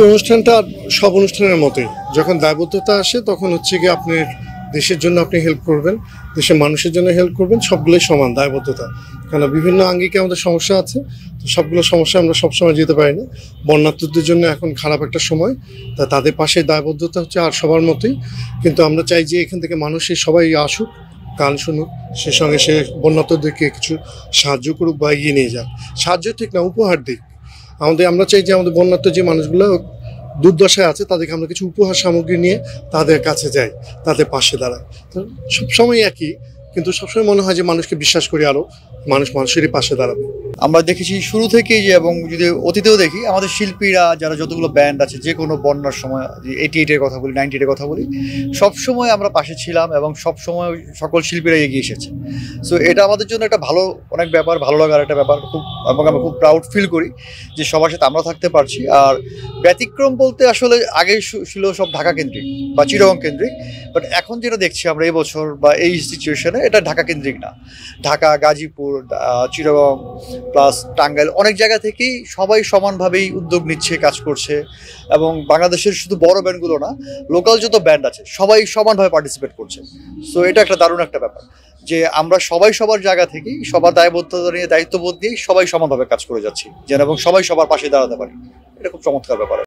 অনুষ্ঠানটা সব অনুষ্ঠানের মতোই যখন দায়বদ্ধতা আসে তখন হচ্ছে কি আপনার দেশের জন্য আপনি হেল্প করবেন, দেশের মানুষের জন্য হেল্প করবেন, সবগুলোই সমান দায়বদ্ধতা। কারণ বিভিন্ন আঙ্গিকে আমাদের সমস্যা আছে, তো সবগুলো সমস্যা আমরা সবসময় যেতে পারি না। বন্যার্থীদের জন্য এখন খারাপ একটা সময়, তা তাদের পাশে দায়বদ্ধতা হচ্ছে আর সবার মতোই। কিন্তু আমরা চাই যে এখান থেকে মানুষের সবাই আসুক, গান শুনুক, সে সঙ্গে সে বন্যার্থীদেরকে কিছু সাহায্য করুক বা এগিয়ে নিয়ে যাক। সাহায্য ঠিক না, উপহার দিক। আমরা চাই যে আমাদের বন্যার্থ যে মানুষগুলো দুর্দশায় আছে তাদেরকে আমরা কিছু উপহার সামগ্রী নিয়ে তাদের কাছে যাই, তাদের পাশে দাঁড়াই। তো সবসময় একই, কিন্তু সবসময় মনে হয় যে মানুষকে বিশ্বাস করি আরও মানুষ মানুষেরই পাশে দাঁড়াবে। আমরা দেখেছি শুরু থেকেই যে, এবং যদি অতীতেও দেখি আমাদের শিল্পীরা যারা যতগুলো ব্যান্ড আছে, যে কোনো বন্যার সময় 88-এর কথা বলি, 98-এর কথা বলি, সবসময় আমরা পাশে ছিলাম এবং সবসময় সকল শিল্পীরা এগিয়ে এসেছে। সো এটা আমাদের জন্য একটা ভালো অনেক ব্যাপার, ভালো লাগার একটা ব্যাপার। এবং আমরা খুব প্রাউড ফিল করি যে সবার সাথে আমরা থাকতে পারছি। আর ব্যতিক্রম বলতে আসলে আগে ছিল সব ঢাকা কেন্দ্রিক বা চিটাগং কেন্দ্রিক, বাট এখন যেটা দেখছি আমরা এই বছর বা এই সিচুয়েশনে, এটা ঢাকা কেন্দ্রিক না। ঢাকা, গাজীপুর, চিটাগং প্লাস টাঙ্গাইল, অনেক জায়গা থেকেই সবাই সমানভাবেই উদ্যোগ নিচ্ছে, কাজ করছে। এবং বাংলাদেশের শুধু বড় ব্যান্ডগুলো না, লোকাল যত ব্যান্ড আছে সবাই সমানভাবে পার্টিসিপেট করছে। সো এটা একটা দারুণ একটা ব্যাপার যে আমরা সবাই সবার জায়গা থেকেই, সবার দায়বদ্ধতা নিয়ে, দায়িত্ববোধ নিয়েই সবাই সমানভাবে কাজ করে যাচ্ছি যেন, এবং সবাই সবার পাশে দাঁড়াতে পারি। এটা খুব চমৎকার ব্যাপার।